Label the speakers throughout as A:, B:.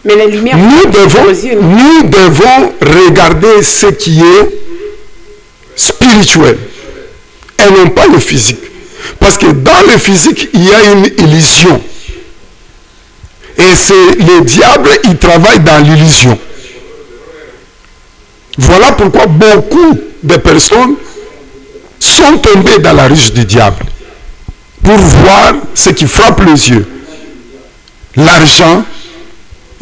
A: Mais la lumière,
B: nous devons regarder ce qui est spirituel et non pas le physique. Parce que dans le physique, il y a une illusion. Et c'est le diable, il travaille dans l'illusion. Voilà pourquoi beaucoup de personnes sont tombées dans la ruse du diable pour voir ce qui frappe les yeux. L'argent.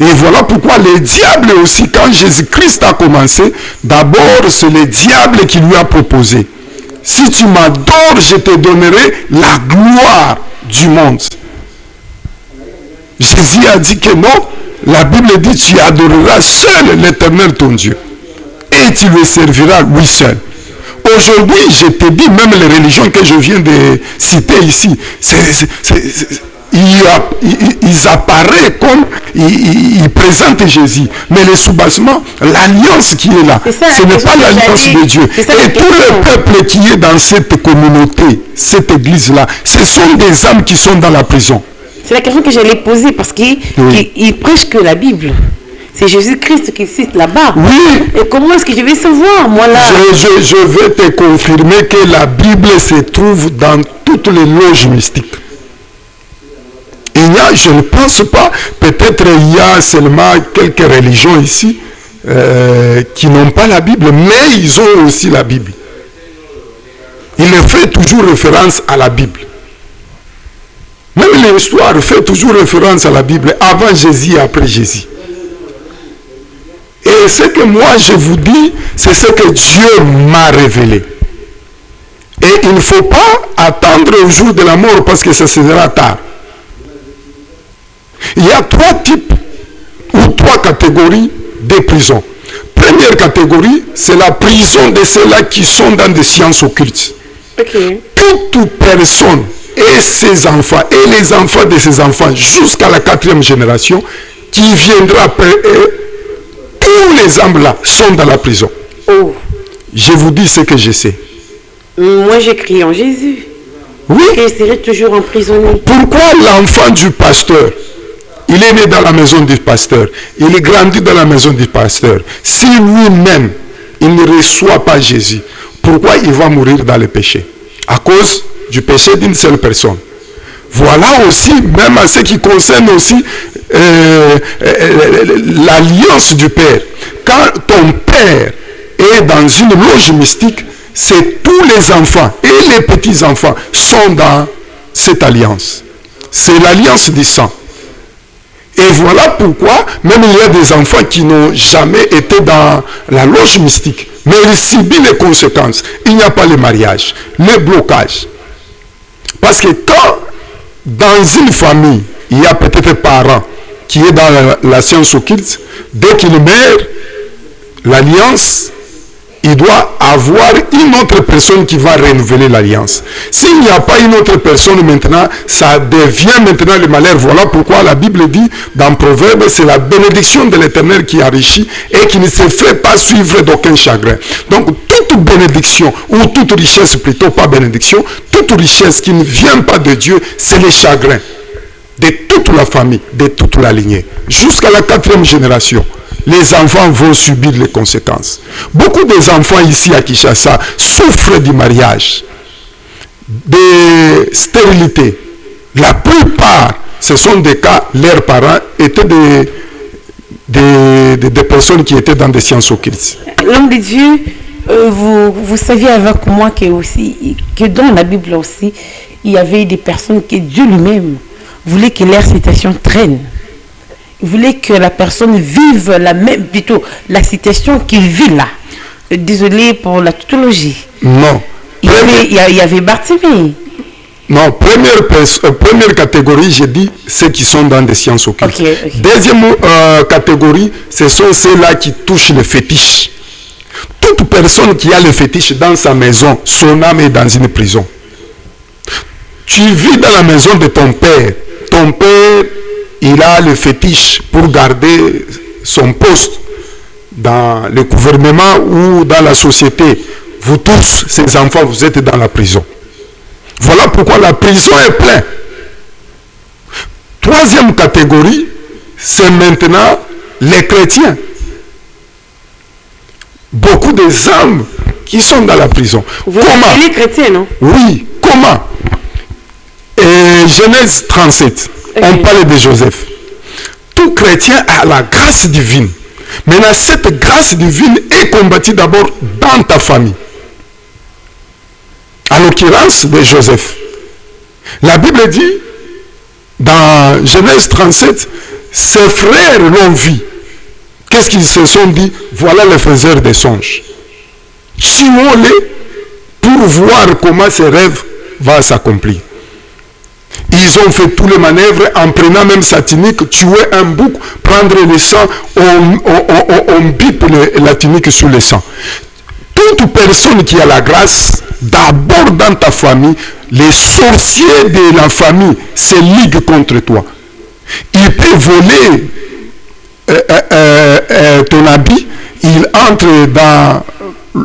B: Et voilà pourquoi le diable aussi, quand Jésus-Christ a commencé, d'abord c'est le diable qui lui a proposé. Si tu m'adores, je te donnerai la gloire du monde. Jésus a dit que non. La Bible dit tu adoreras seul l'Éternel ton Dieu. Et tu le serviras lui seul. Aujourd'hui, je te dis, même les religions que je viens de citer ici, ils apparaissent comme ils présentent Jésus. Mais le soubassement, l'alliance qui est là, ce n'est pas l'alliance de Dieu. Et tout le peuple qui est dans cette communauté, cette église-là, ce sont des âmes qui sont dans la prison.
A: C'est la question que j'allais poser parce qu'il prêche que la Bible. C'est Jésus-Christ qui cite là-bas.
B: Oui.
A: Et comment est-ce que je vais savoir, moi là?
B: Je vais te confirmer que la Bible se trouve dans toutes les loges mystiques. Je ne pense pas, peut-être il y a seulement quelques religions ici qui n'ont pas la Bible, mais ils ont aussi la Bible. Il fait toujours référence à la Bible. Même l'histoire fait toujours référence à la Bible, avant Jésus et après Jésus. Et ce que moi je vous dis, c'est ce que Dieu m'a révélé. Et il ne faut pas attendre au jour de la mort parce que ça sera tard. Il y a 3 types ou 3 catégories de prisons. Première catégorie, c'est la prison de ceux-là qui sont dans des sciences occultes.
A: Okay.
B: Toute personne et ses enfants et les enfants de ses enfants jusqu'à la 4e génération qui viendra après eux, tous les âmes là sont dans la prison.
A: Oh.
B: Je vous dis ce que je sais.
A: Moi j'ai crié en Jésus.
B: Oui.
A: Il serait toujours emprisonné.
B: Pourquoi l'enfant du pasteur, il est né dans la maison du pasteur, il est grandi dans la maison du pasteur, si lui-même il ne reçoit pas Jésus, pourquoi il va mourir dans le péché? À cause du péché d'une seule personne. Voilà aussi, même à ce qui concerne aussi l'alliance du Père. Quand ton Père est dans une loge mystique, c'est tous les enfants et les petits-enfants sont dans cette alliance. C'est l'alliance du sang. Et voilà pourquoi, même il y a des enfants qui n'ont jamais été dans la loge mystique, mais ils subissent les conséquences. Il n'y a pas le mariage, le blocage. Parce que quand, dans une famille, il y a peut-être un parent qui est dans la science occulte, dès qu'il meurt, l'alliance, il doit avoir une autre personne qui va renouveler l'alliance. S'il n'y a pas une autre personne maintenant, ça devient maintenant le malheur. Voilà pourquoi la Bible dit dans Proverbe, c'est la bénédiction de l'Éternel qui enrichit et qui ne se fait pas suivre d'aucun chagrin. Donc toute bénédiction, ou toute richesse plutôt, pas bénédiction, toute richesse qui ne vient pas de Dieu, c'est le chagrin de toute la famille, de toute la lignée, jusqu'à la 4e génération. Les enfants vont subir les conséquences. Beaucoup des enfants ici à Kinshasa souffrent du mariage, de stérilité. La plupart, ce sont des cas, leurs parents étaient des personnes qui étaient dans des sciences occultes.
A: L'homme de Dieu, vous saviez avec moi que dans la Bible aussi, il y avait des personnes que Dieu lui-même voulait que leur situation traîne. Il voulait que la personne vive la situation qu'il vit là. Désolé pour la tautologie.
B: Non.
A: Il y avait Bartimée.
B: Non, première catégorie, j'ai dit ceux qui sont dans des sciences occultes.
A: Okay.
B: Deuxième catégorie, ce sont ceux-là qui touchent le fétiche. Toute personne qui a le fétiche dans sa maison, son âme est dans une prison. Tu vis dans la maison de ton père. Ton père, il a le fétiche pour garder son poste dans le gouvernement ou dans la société. Vous tous, ces enfants, vous êtes dans la prison. Voilà pourquoi la prison est pleine. Troisième catégorie, c'est maintenant les chrétiens. Beaucoup des âmes qui sont dans la prison.
A: Vous êtes les chrétiens, non?
B: Oui, comment? Et Genèse 37, on parle de Joseph. Tout chrétien a la grâce divine. Maintenant, cette grâce divine est combattue d'abord dans ta famille. À l'occurrence de Joseph. La Bible dit, dans Genèse 37, ses frères l'ont vu. Qu'est-ce qu'ils se sont dit? Voilà le faiseur des songes. Tuons-les pour voir comment ce rêve va s'accomplir. Ils ont fait tous les manœuvres en prenant même sa tunique, tuer un bouc, prendre le sang, on bipe la tunique sous le sang. Toute personne qui a la grâce, d'abord dans ta famille, les sorciers de la famille se liguent contre toi. Ils peuvent voler ton habit, ils entrent dans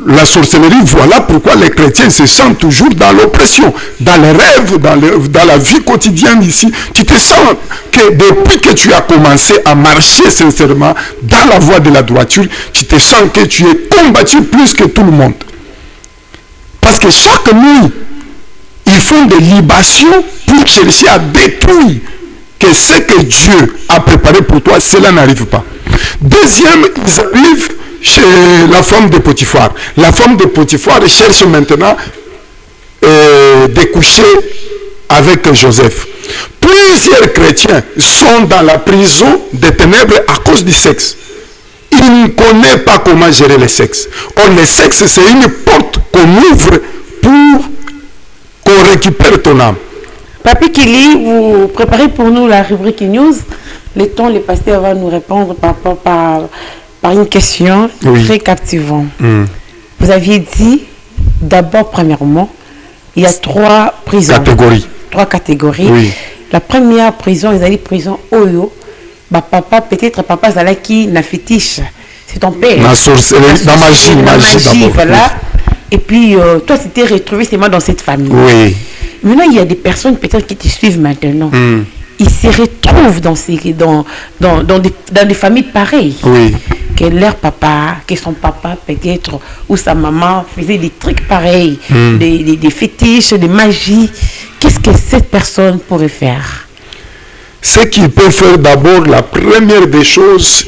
B: la sorcellerie. Voilà pourquoi les chrétiens se sentent toujours dans l'oppression, dans les rêves, dans la vie quotidienne ici. Tu te sens que depuis que tu as commencé à marcher sincèrement dans la voie de la droiture, tu te sens que tu es combattu plus que tout le monde. Parce que chaque nuit, ils font des libations pour chercher à détruire que ce que Dieu a préparé pour toi, cela n'arrive pas. Deuxième, ils arrivent chez la femme de Potiphar. La femme de Potiphar cherche maintenant de coucher avec Joseph. Plusieurs chrétiens sont dans la prison des ténèbres à cause du sexe. Ils ne connaissent pas comment gérer le sexe. Or, le sexe, c'est une porte qu'on ouvre pour qu'on récupère ton âme.
A: Papi Kili, vous préparez pour nous la rubrique news. Le temps, le pasteur va nous répondre par une question très captivante. Vous aviez dit, d'abord, premièrement, il y a 3 prisons. Trois catégories. Oui. La première prison, ils allaient prison Oyo. Bah, papa, peut-être papa Zalaki n'a fétiche. C'est ton père.
B: La magie,
A: voilà. Et puis, toi, tu t'es retrouvé seulement dans cette famille.
B: Oui.
A: Maintenant, il y a des personnes peut-être qui te suivent maintenant. Ils se retrouvent dans des familles pareilles.
B: Oui.
A: Que leur papa, que son papa peut-être, ou sa maman faisait des trucs pareils, des fétiches, des magies. Qu'est-ce que cette personne pourrait faire?
B: Ce qu'il peut faire d'abord, la première des choses,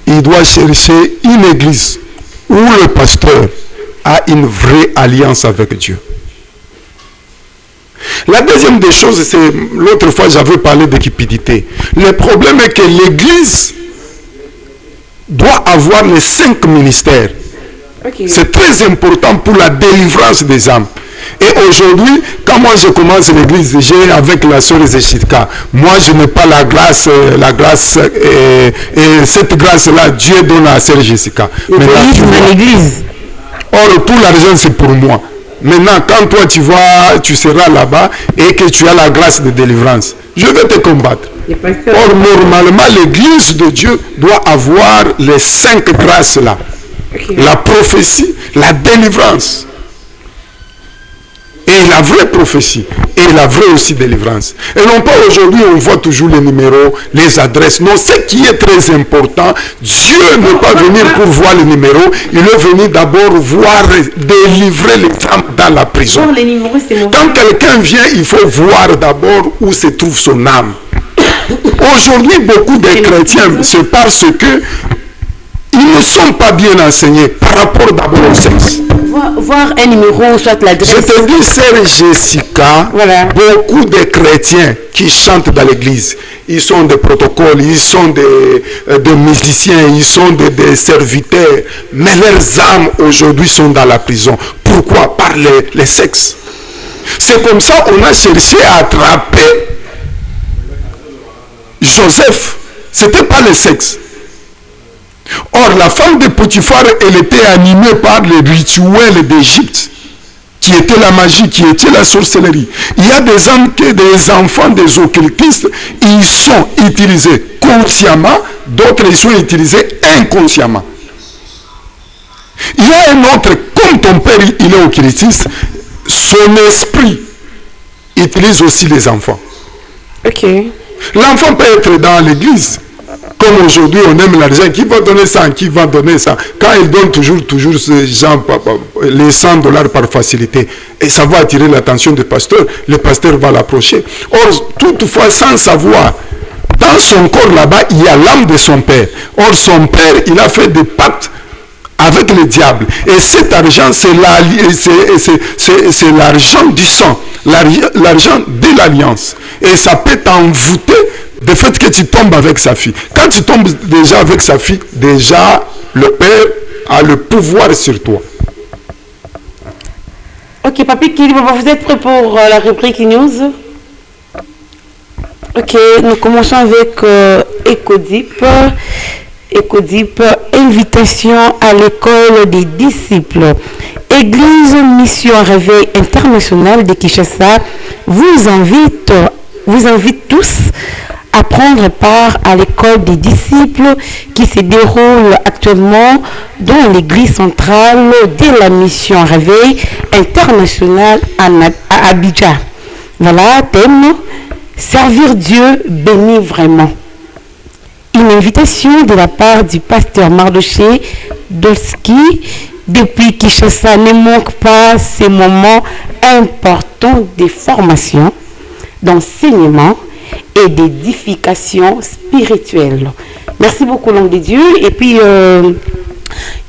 B: il doit chercher une église où le pasteur a une vraie alliance avec Dieu. La deuxième des choses, c'est, l'autre fois j'avais parlé de cupidité. Le problème est que l'église doit avoir les 5 ministères. C'est très important pour la délivrance des âmes. Et aujourd'hui, quand moi je commence l'église, j'ai avec la sœur Zéchitka, moi je n'ai pas la grâce et cette grâce-là, Dieu donne à sœur Jessica.
A: L'église.
B: Or, tout l'argent c'est pour moi. Maintenant, quand toi tu seras là-bas et que tu as la grâce de délivrance, je vais te combattre. Or, normalement, l'église de Dieu doit avoir les 5 grâces-là. La prophétie, la délivrance. Et la vraie prophétie. Et la vraie aussi délivrance. Et non pas aujourd'hui, on voit toujours les numéros, les adresses. Non, ce qui est très important, Dieu n'est pas venu pour voir les numéros. Il est venu d'abord voir, délivrer les âmes dans la prison. Quand quelqu'un vient, il faut voir d'abord où se trouve son âme. Aujourd'hui, beaucoup de chrétiens, c'est parce que ils ne sont pas bien enseignés par rapport d'abord au sexe.
A: Voir un numéro, soit l'adresse.
B: Je te dis, sœur Jessica, beaucoup de chrétiens qui chantent dans l'église, ils sont des protocoles, ils sont des musiciens, ils sont des serviteurs, mais leurs âmes aujourd'hui sont dans la prison. Pourquoi? Par les sexes. C'est comme ça qu'on a cherché à attraper Joseph. C'était pas le sexe. Or, la femme de Potiphar, elle était animée par les rituels d'Égypte, qui était la magie, qui était la sorcellerie. Il y a des hommes, des enfants des occultistes, ils sont utilisés consciemment, d'autres ils sont utilisés inconsciemment. Il y a un autre, comme ton père il est occultiste, son esprit utilise aussi les enfants.
A: Ok.
B: L'enfant peut être dans l'église, Comme aujourd'hui, on aime l'argent. Qui va donner ça? Qui va donner ça? Quand ils donnent toujours ces gens, les $100 par facilité, et ça va attirer l'attention du pasteur, le pasteur va l'approcher. Or, toutefois, sans savoir, dans son corps là-bas, il y a l'âme de son père. Or, son père, il a fait des pactes avec le diable. Et cet argent, c'est l'argent du sang, l'argent de l'alliance. Et ça peut t'envoûter du fait que tu tombes avec sa fille. Quand tu tombes déjà avec sa fille, déjà, le père a le pouvoir sur toi.
A: Ok, Papi Kili, vous êtes prêt pour la rubrique news? Ok, nous commençons avec Ecodip. Ecodip, invitation à l'école des disciples. Église Mission Réveil International de Kinshasa vous invite tous à prendre part à l'école des disciples qui se déroule actuellement dans l'église centrale de la Mission Réveil International à Abidjan. Voilà, thème, servir Dieu béni vraiment. Une invitation de la part du pasteur Mardoché Dolski depuis Kinshasa ne manque pas ces moments importants de formation, d'enseignement et d'édification spirituelle. Merci beaucoup, l'homme de Dieu. Et puis,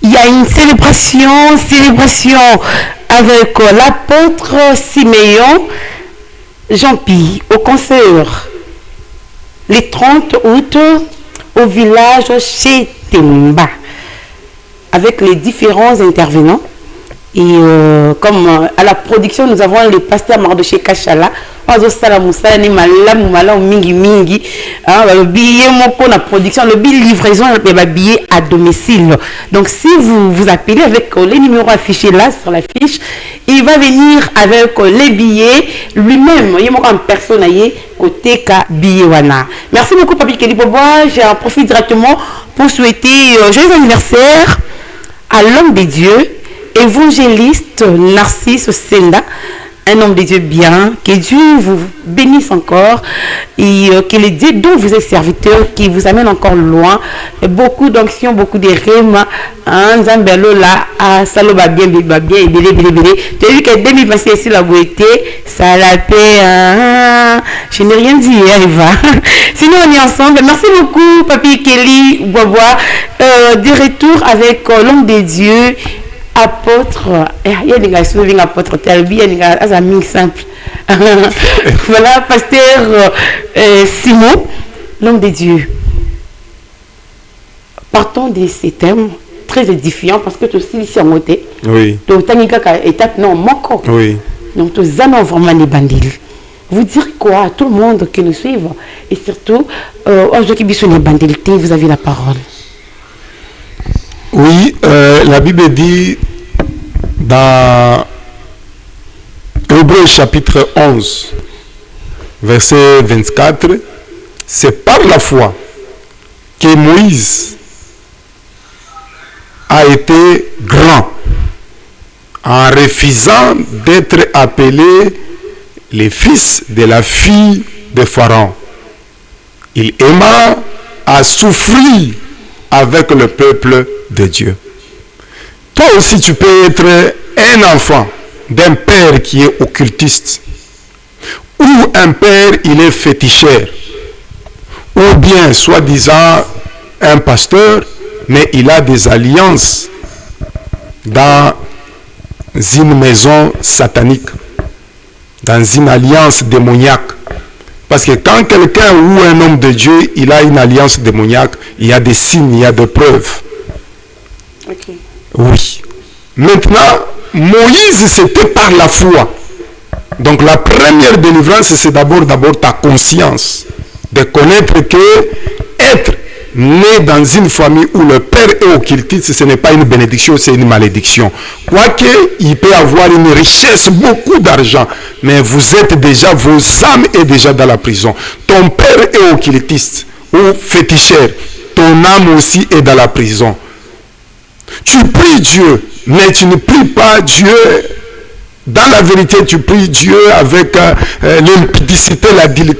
A: il y a une célébration avec l'apôtre Siméon Jean-Pierre au concert le 30 août au village chez Temba avec les différents intervenants. Et comme à la production, nous avons le pasteur Mardoché Kachala. Le billet pour la production, le billet livraison, le billet à domicile. Donc si vous appelez avec les numéros affichés là sur la fiche, il va venir avec les billets lui-même. Il y a une personne côté billet wana. Merci beaucoup Papi Keli Bobois. J'en profite directement pour souhaiter joyeux anniversaire à l'homme de Dieu, évangéliste Narcisse Senda, un homme de Dieu bien, que Dieu vous bénisse encore et que le Dieu dont vous êtes serviteur, qui vous amène encore loin, beaucoup d'onction, beaucoup de rêves, Zambelo là, à Saloba bien, et belé. Tu as vu que 2026 ici la beauté, ça la paix, je n'ai rien dit, Eva. Sinon on est ensemble. Merci beaucoup, Papi Keli Bobois, de retour avec l'homme de Dieu, apôtre, il y a des gars qui sont apôtre, il y a des gars simple. Voilà, pasteur Simon, l'homme de Dieu. Partons de ces thèmes très édifiants parce que tu aussi ici en moté.
B: Oui.
A: Donc, tu as étape non, manquant.
B: Oui.
A: Donc, tu as vraiment les bandiles. Vous dire quoi à tout le monde qui nous suit et surtout, aujourd'hui, qui sont les bandiles, vous avez la parole.
B: Oui, la Bible dit dans Hébreux chapitre 11, verset 24, c'est par la foi que Moïse a été grand en refusant d'être appelé le fils de la fille de Pharaon. Il aima à souffrir avec le peuple de Dieu. Toi aussi, tu peux être un enfant d'un père qui est occultiste, ou un père, il est féticheur, ou bien, soi-disant, un pasteur, mais il a des alliances dans une maison satanique, dans une alliance démoniaque. Parce que quand quelqu'un ou un homme de Dieu, il a une alliance démoniaque, il y a des signes, il y a des preuves.
A: Okay.
B: Oui. Maintenant, Moïse, c'était par la foi. Donc la première délivrance, c'est d'abord ta conscience. De connaître que être né dans une famille où le père est occultiste, ce n'est pas une bénédiction, c'est une malédiction. Quoique, il peut avoir une richesse, beaucoup d'argent, mais vous êtes déjà, vos âmes est déjà dans la prison. Ton père est occultiste ou féticheur, ton âme aussi est dans la prison. Tu pries Dieu, mais tu ne pries pas Dieu. Dans la vérité, tu pries Dieu avec l'impudicité, la dilettance.